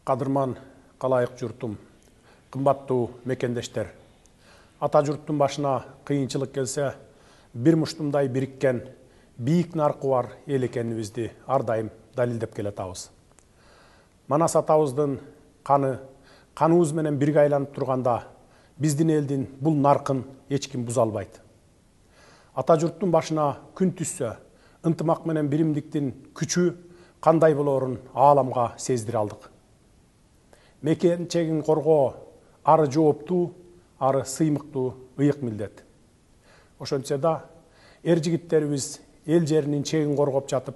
Кадырман калайык журтум, кымбаттуу мекендештер. Ата журттун башына кыйынчылык келсе, бир муштумдай бириккен, бийик наркы бар эл экенибизди ар дайым далилдеп келатабыз. Манас атабыздын каныбыз менен бирге айланып турганда, биздин элдин бул наркын эч ким буза албайт. Ата журттун башына күн түссө, ынтымак менен биримдиктин күчү кандай болорун ааламга сездире алдык. Мекен чегин коргоо ары жооптуу, ары сыймыктуу ыйык милдет. Ошентсе да, эр жигиттерибиз эл жеринин чегин коргоп жатып,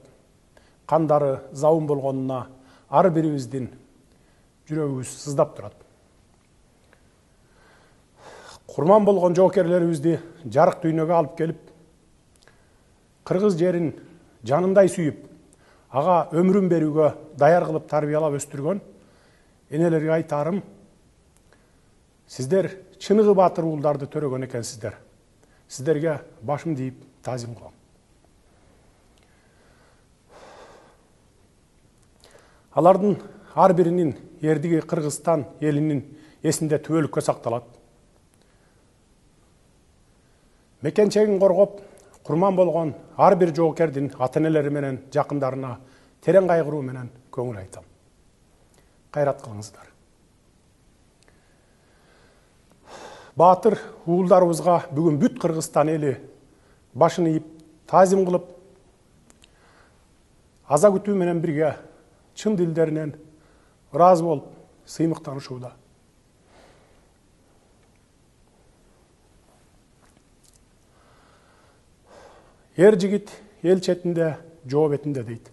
кандары забын болгонуна ар бирибиздин жүрөгүбүз сыздап турат. Курман болгон жоокерлерибизди жарык дүйнөгө алып келип, кыргыз жерин жанындай сүйүп, ага өмүрүн берүүгө даяр кылып тарбиялап өстүргөн энелерге айтарым, сиздер чыныгы баатыр уулдарды төрөгөн экенсиздер. Сиздерге башым тийип таазим кылам. Алардын ар биринин эрдиги Кыргызстан элинин эсинде түбөлүккө сакталат. Мекенчегин коргоп, курман болгон ар бир жоокердин ата-энелери менен жакындарына терең кайгыруу менен көңүл айтам. Кайрат кылыңыздар. Баатыр уулдарыбызга бүгүн бүт Кыргызстан эли башын ийип, таазим кылып, аза күтүү менен бирге чын дилдеринен ыраазы болуп, сыймыктанышууда. Эр жигит эл четинде, жоо бетинде дейт.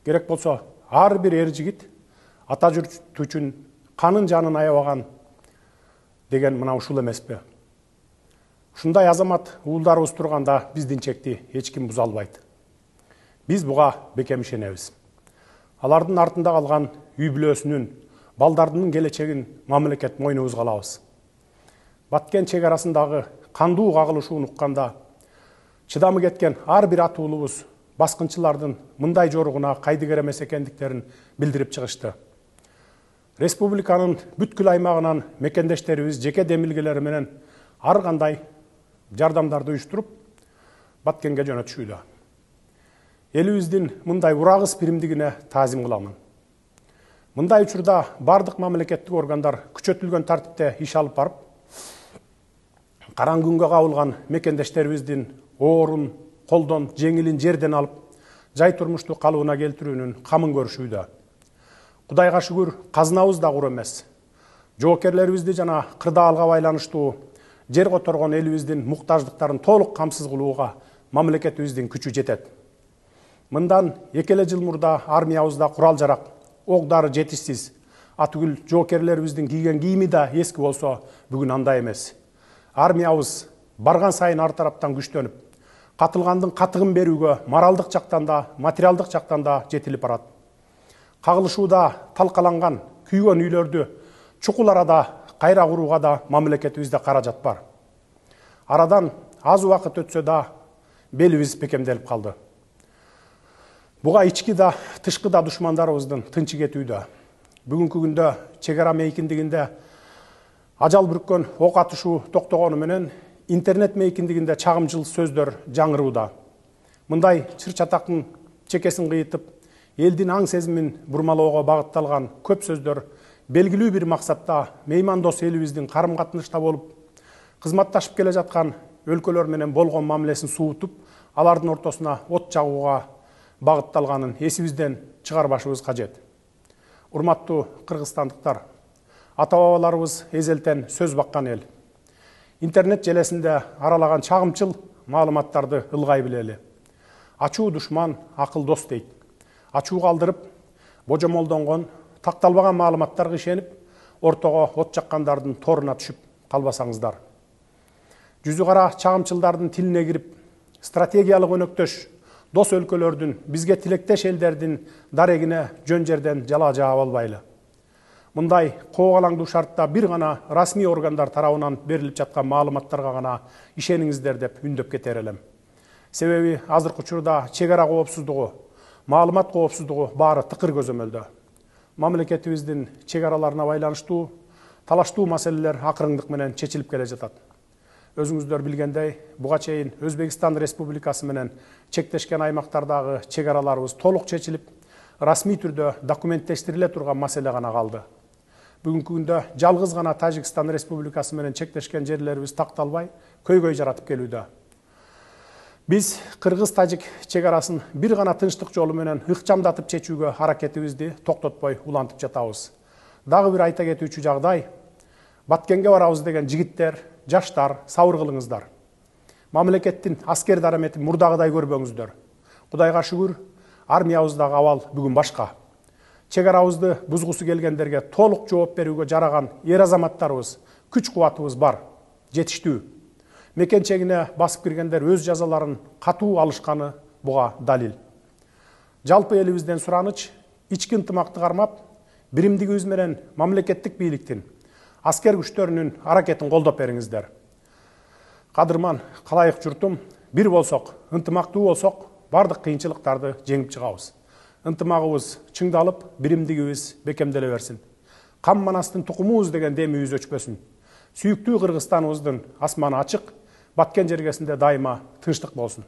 Керек болсо, ар бир эр жигит ата журт үчүн канын жанын аябаган деген мына ушул эмеспи? Ушундай азамат уулдарыбыз турганда биздин чекти эч ким буза албайт. Биз буга бекем ишенебиз. Алардын артында калган үй бүлөсүнүн, балдардын келечегин мамлекет мойнубузга алабыз. Баткен чек арасындагы кандуу кагылышууну укканда, чыдамы кеткен ар бир ата уулубуз баскынчылардын мындай жоругуна кайдыгер эмес экендиктерин билдирип чыгышты. Республиканын бүткүл аймагынан мекендештерибиз жеке демилгелери менен ар кандай жардамдарды уюштуруп, Баткенге жөнөтүшүүдө. Элибиздин мындай урагыс биримдигине таазим кыламын. Мындай учурда бардык мамлекеттик органдар күчөтүлгөн тартипте иш алып барып, караңгы күнгө кабылган мекендештерибиздин оорун, колдон, жеңилин жерден алып, жай турмушту калыбына келтирүүнүн камын көрүшүүдө. Кудайга шүгүр, казынабыз да кур эмес. Жоокерлерибизди жана кырдаалга байланыштуу жер которгон элибиздин муктаждыктарын толук камсыз кылууга мамлекетибиздин күчү жетет. Мындан 2 жыл мурда армиябызда курал жарак, ок дары жетишсиз, атүгүл жоокерлерибиздин кийген кийими да эски болсо, бүгүн андай эмес. Армиябыз барган сайын ар тараптан күчтөнүп, катылгандын катыгын берүүгө моралдык жактан да, материалдык жактан да жетилип барат. Кагылышууда талкаланган, күйгөн үйлөрдү чукул арада кайра курууга да мамлекетибизде каражат бар. Арадан аз убакыт өтсө да белибиз бекемделип калды. Буга ички да, тышкы да душмандарыбыздын тынчы кетүүдө. Бүгүнкү күндө чек ара мейкиндигинде ажал бүрккөн ок атышуу токтогону менен интернет мейкиндигинде чагымчыл сөздөр жаңырууда. Мындай чыр-чатактын чекесин кыйытып, элдин аң сезимин бурмалоого багытталган көп сөздөр белгилүү бир максатта меймандос элибиздин карым-катнашта болуп, кызматташып келе жаткан өлкөлөр менен болгон мамилесин суутуп, алардын ортосуна от жагууга багытталганын эсибизден чыгарбашыбыз кажет. Урматтуу кыргызстандыктар, ата-бабаларыбыз эзелтен сөз баккан эл. Интернет желесинде аралаган чагымчыл маалыматтарды ылгай билели. Ачуу душман, акыл дос дейт. Ачуу калдырып, божомолдонгон, такталбаган маалыматтарга ишенип, ортого от жаккандардын торуна түшүп калбасаңыздар. Жүзү кара чагымчылдардын тилине кирип, стратегиялык өнөктөш дос өлкөлөрдүн, бизге тилектеш элдердин дарегине жөн жерден жала жаап албайлы. Мындай коогалаңдуу шартта бир гана расмий органдар тарабынан берилип жаткан маалыматтарга гана ишениңиздер деп үндөп кетер элем. Себеби азыркы учурда чек ара коопсуздугу, маалымат коопсуздугу баары тыкыр көзөмөлдө. мамлекетибиздин чек араларына байланыштуу талаштуу маселелер акырындык менен чечилип келе жатат. Өзүңүздөр билгендей, буга чейин Өзбекстан Республикасы менен чектешкен аймактардагы чек араларыбыз толук чечилип, расмий түрдө документтештириле турган маселе гана калды. Бүгүнкү күндө жалгыз гана Тажикстан Республикасы менен чектешкен жерлерибиз такталбай, көйгөй жаратып келүүдө. Биз кыргыз-тажик чек арасын бир гана тынчтык жолу менен ыкчамдатып чечүүгө аракетибизди токтотпой улантып жатабыз. Дагы бир айта кетүүчү жагдай, Баткенге барабыз деген жигиттер, жаштар, сабыр кылыңыздар. Мамлекеттин аскер дараметин мурдагыдай көрбөңүздөр. Кудайга шүгүр, армиябыздагы абал бүгүн башка. Чек арабызды бузгусу келгендерге толук жооп берүүгө жараган эр азаматтарыбыз, күч кубатыбыз бар, жетиштүү. Мекенчегине басып киргендер өз жазаларын катуу алышканы буга далил. Жалпы элибизден сураныч, ички ынтымакты кармап, биримдигибиз менен мамлекеттик бийликтин, аскер күчтөрүнүн аракетин колдоп бериңиздер. Кадырман калайык журтум, бир болсок, ынтымактуу болсок, бардык кыйынчылыктарды жеңип чыгабыз. Ынтымагыбыз чыңдалып, биримдигибиз бекемделе берсин. Кам манастын тукумубуз деген демибиз өчпөсүн. Сүйүктүү Кыргызстаныбыздын асманы ачык, баткен жергесинде дайыма тынчтык болсун.